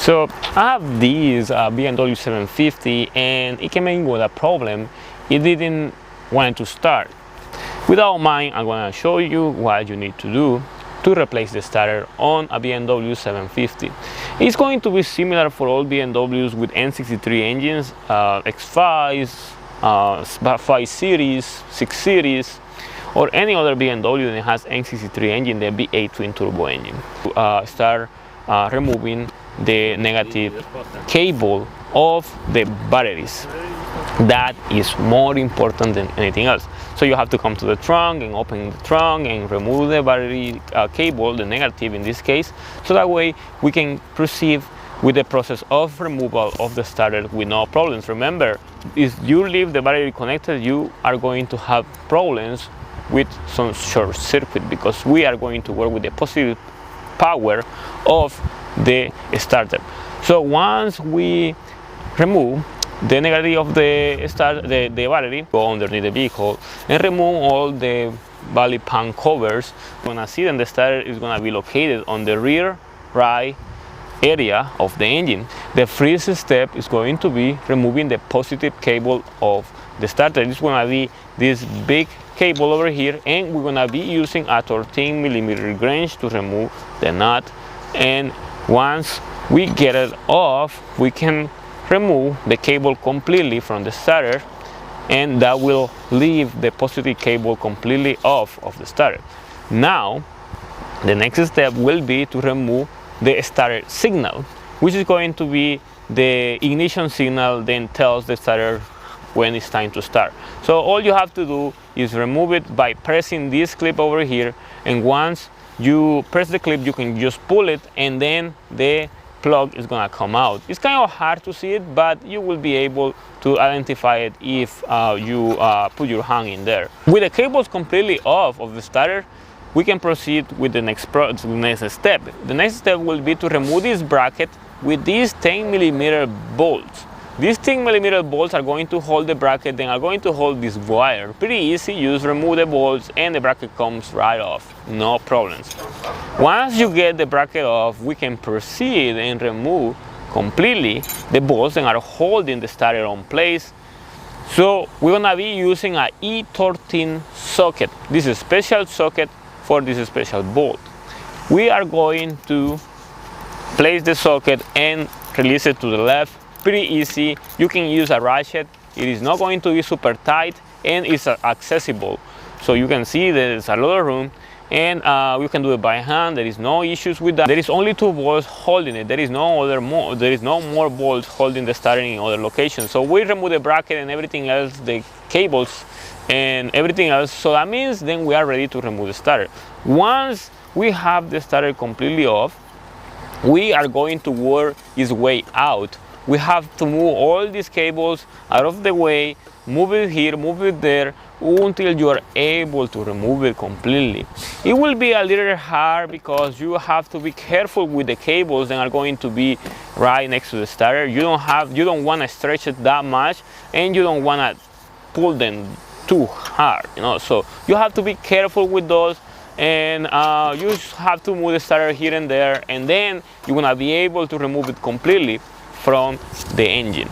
So I have this BMW 750 and it came in with a problem. It didn't want to start. Without mind, I'm going to show you what you need to do to replace the starter on a BMW 750. It's going to be similar for all BMWs with N63 engines, X5s, 5 Series, 6 Series, or any other BMW that has N63 engine, the V8 twin turbo engine. Start removing the negative cable of the batteries. That is more important than anything else. So you have to come to the trunk and open the trunk and remove the battery cable, the negative in this case, so that way we can proceed with the process of removal of the starter with no problems. Remember, if you leave the battery connected, you are going to have problems with some short circuit, because we are going to work with the positive power of the starter. So once we remove the negative of the battery, go underneath the vehicle and remove all the body pan covers. You're gonna see that the starter is gonna be located on the rear right area of the engine. The first step is going to be removing the positive cable of the starter. It's gonna be this big cable over here, and we're gonna be using a 13mm wrench to remove the nut. And once we get it off, we can remove the cable completely from the starter, and that will leave the positive cable completely off of the starter. Now the next step will be to remove the starter signal, which is going to be the ignition signal, then tells the starter when it's time to start. So all you have to do is remove it by pressing this clip over here, and once you press the clip you can just pull it, and then the plug is gonna come out. It's kind of hard to see it, but you will be able to identify it if you put your hand in there. With the cables completely off of the starter, we can proceed with the next step. The next step will be to remove this bracket with these 10mm bolts. These 10mm bolts are going to hold the bracket, then are going to hold this wire. Pretty easy, you just remove the bolts and the bracket comes right off, no problems. Once you get the bracket off, we can proceed and remove completely the bolts that are holding the starter on place. So we're gonna be using a E13 socket. This is a special socket for this special bolt. We are going to place the socket and release it to the left. Pretty easy. You can use a ratchet. It is not going to be super tight, and it's accessible. So you can see there's a lot of room, and you can do it by hand. There is no issues with that. There is only 2 bolts holding it. There is no more bolts holding the starter in other locations. So we remove the bracket and everything else, the cables and everything else. So that means then we are ready to remove the starter. Once we have the starter completely off, we are going to work its way out. We have to move all these cables out of the way, move it here, move it there, until you are able to remove it completely. It will be a little hard because you have to be careful with the cables that are going to be right next to the starter. You don't want to stretch it that much, and you don't want to pull them too hard, you know. So you have to be careful with those, and you just have to move the starter here and there, and then you're gonna be able to remove it completely from the engine.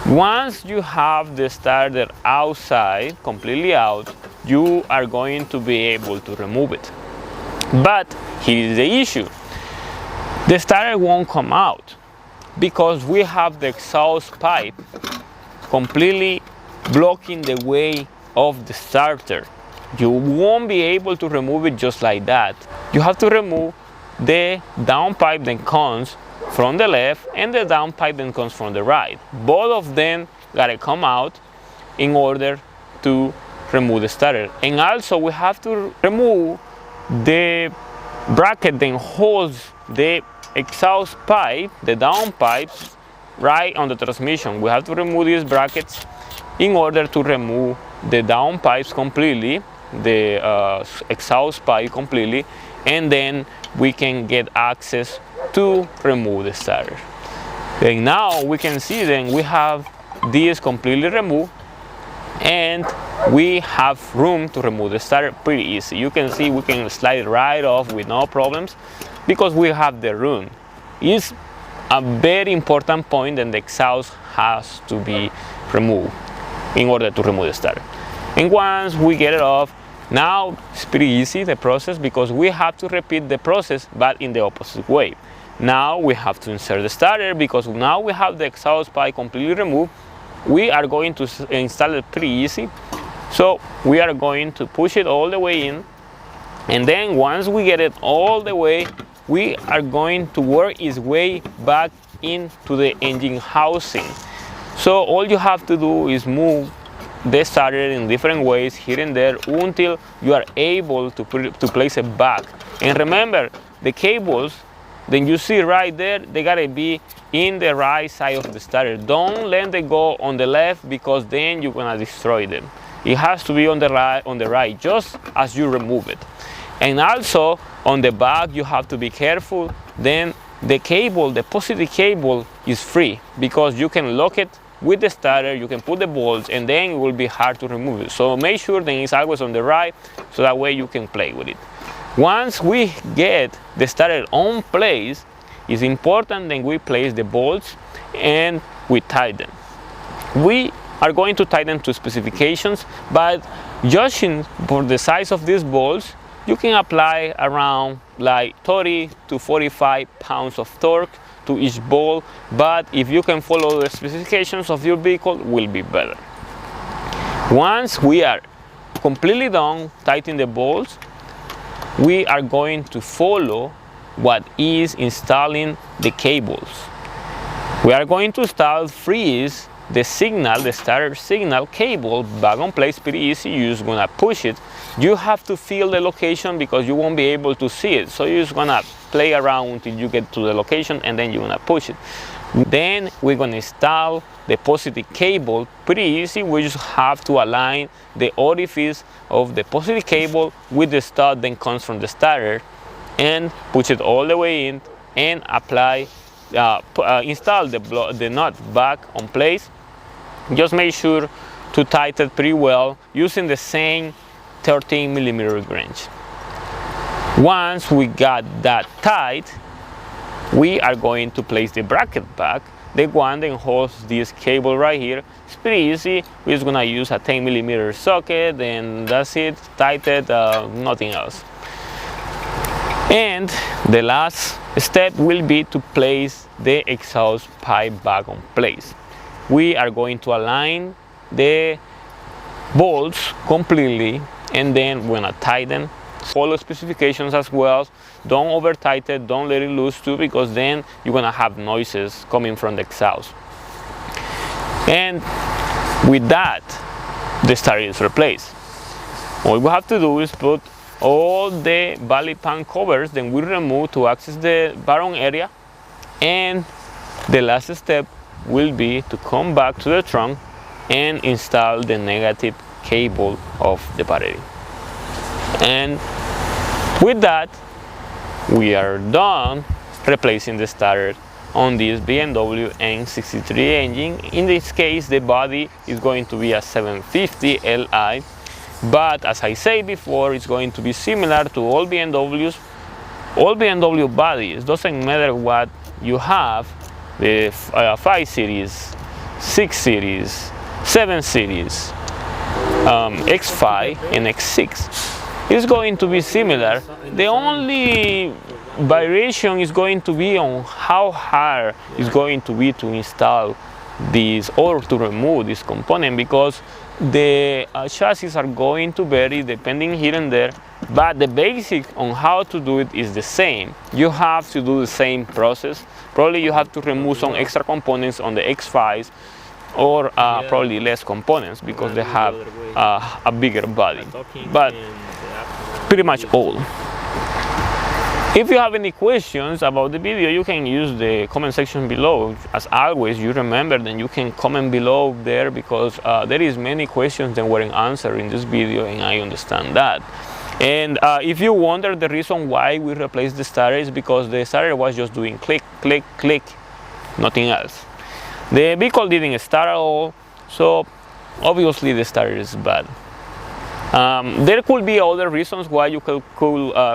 Once you have the starter outside, completely out, you are going to be able to remove it. But here's the issue. The starter won't come out because we have the exhaust pipe completely blocking the way of the starter. You won't be able to remove it just like that. You have to remove the downpipe that comes from the left and the downpipe that comes from the right. Both of them gotta come out in order to remove the starter. And also we have to remove the bracket that holds the exhaust pipe, the downpipes, right on the transmission. We have to remove these brackets in order to remove the downpipes completely, the exhaust pipe completely, and then we can get access to remove the starter. And now we can see then we have this completely removed, and we have room to remove the starter pretty easy. You can see we can slide it right off with no problems because we have the room. It's a very important point, and the exhaust has to be removed in order to remove the starter. And once we get it off, now it's pretty easy, the process, because we have to repeat the process but in the opposite way. Now we have to insert the starter, because now we have the exhaust pipe completely removed. We are going to install it pretty easy. So we are going to push it all the way in, and then once we get it all the way, we are going to work its way back into the engine housing. So all you have to do is move the starter in different ways here and there until you are able to place it back. And remember, the cables that you see right there, they gotta be in the right side of the starter. Don't let them go on the left, because then you're gonna destroy them. It has to be on the right, just as you remove it. And also on the back, you have to be careful. Then the cable, the positive cable, is free, because you can lock it with the starter, you can put the bolts, and then it will be hard to remove it. So make sure that it's always on the right, so that way you can play with it. Once we get the starter on place, it's important that we place the bolts and we tighten. We are going to tighten to specifications, but judging for the size of these bolts, you can apply around like 30 to 45 pounds of torque to each bolt, but if you can follow the specifications of your vehicle, will be better. Once we are completely done tightening the bolts, we are going to follow what is installing the cables. We are going to start freeze the signal, the starter signal cable back on place. Pretty easy. You're just gonna push it. You have to feel the location, because you won't be able to see it. So you're just gonna play around until you get to the location, and then you're gonna push it. Then we're gonna install the positive cable. Pretty easy. We just have to align the orifice of the positive cable with the stud that comes from the starter, and push it all the way in, and apply, install the nut back on place. Just make sure to tighten it pretty well using the same 13mm wrench. Once we got that tight, we are going to place the bracket back, the one that holds this cable right here. It's pretty easy. We're just gonna use a 10mm socket, and that's it. Tighten it, nothing else. And the last step will be to place the exhaust pipe back on place. We are going to align the bolts completely, and then we're gonna tighten. Follow specifications as well. Don't over tighten, don't let it loose too, because then you're gonna have noises coming from the exhaust. And with that, the starter is replaced. All we have to do is put all the valley pan covers that we remove to access the bottom area, and the last step will be to come back to the trunk and install the negative cable of the battery. And with that, we are done replacing the starter on this BMW N63 engine. In this case, the body is going to be a 750 Li, but as I said before, it's going to be similar to all BMWs. All BMW bodies, doesn't matter what you have, the 5 Series, 6 Series, 7 Series, X5 and X6 is going to be similar. The only variation is going to be on how hard it's going to be to install this or to remove this component, because the chassis are going to vary depending here and there, but the basic on how to do it is the same. You have to do the same process. Probably you have to remove some extra components on the X5s, or probably less components because they have a bigger body, but pretty much all. If you have any questions about the video, you can use the comment section below. As always, you remember that you can comment below there, because there is many questions that weren't answered in this video, and I understand that. And if you wonder the reason why we replaced the starter, is because the starter was just doing click, click, click, nothing else. The vehicle didn't start at all, so obviously the starter is bad. There could be other reasons why you could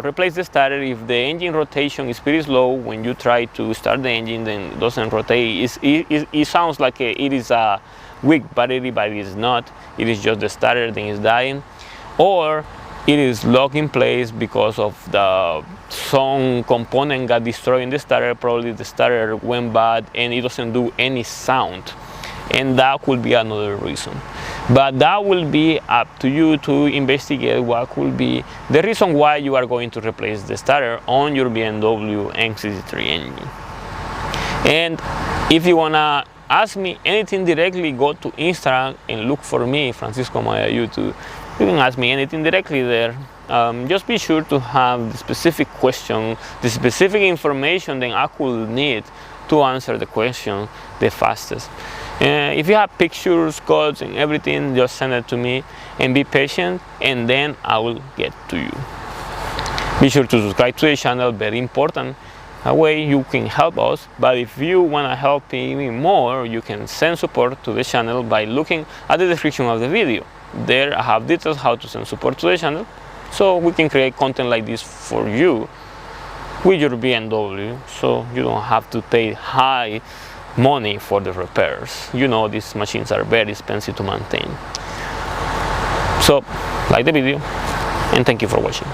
replace the starter. If the engine rotation is pretty slow when you try to start the engine, then it doesn't rotate. It sounds like it is a weak battery, but it is not. It is just the starter then is dying, or it is locked in place because of some component got destroyed in the starter. Probably the starter went bad and it doesn't do any sound, and that could be another reason. But that will be up to you to investigate what could be the reason why you are going to replace the starter on your BMW N63 engine. And if you wanna ask me anything directly, go to Instagram and look for me, Francisco Maya YouTube. You can ask me anything directly there. Just be sure to have the specific question, the specific information that I could need to answer the question the fastest. If you have pictures, codes and everything, just send it to me and be patient, and then I will get to you. Be sure to subscribe to the channel, very important. That way you can help us. But if you want to help me more, you can send support to the channel by looking at the description of the video. There I have details how to send support to the channel, so we can create content like this for you with your BMW, so you don't have to pay high money for the repairs. You know, these machines are very expensive to maintain. So like the video, and thank you for watching.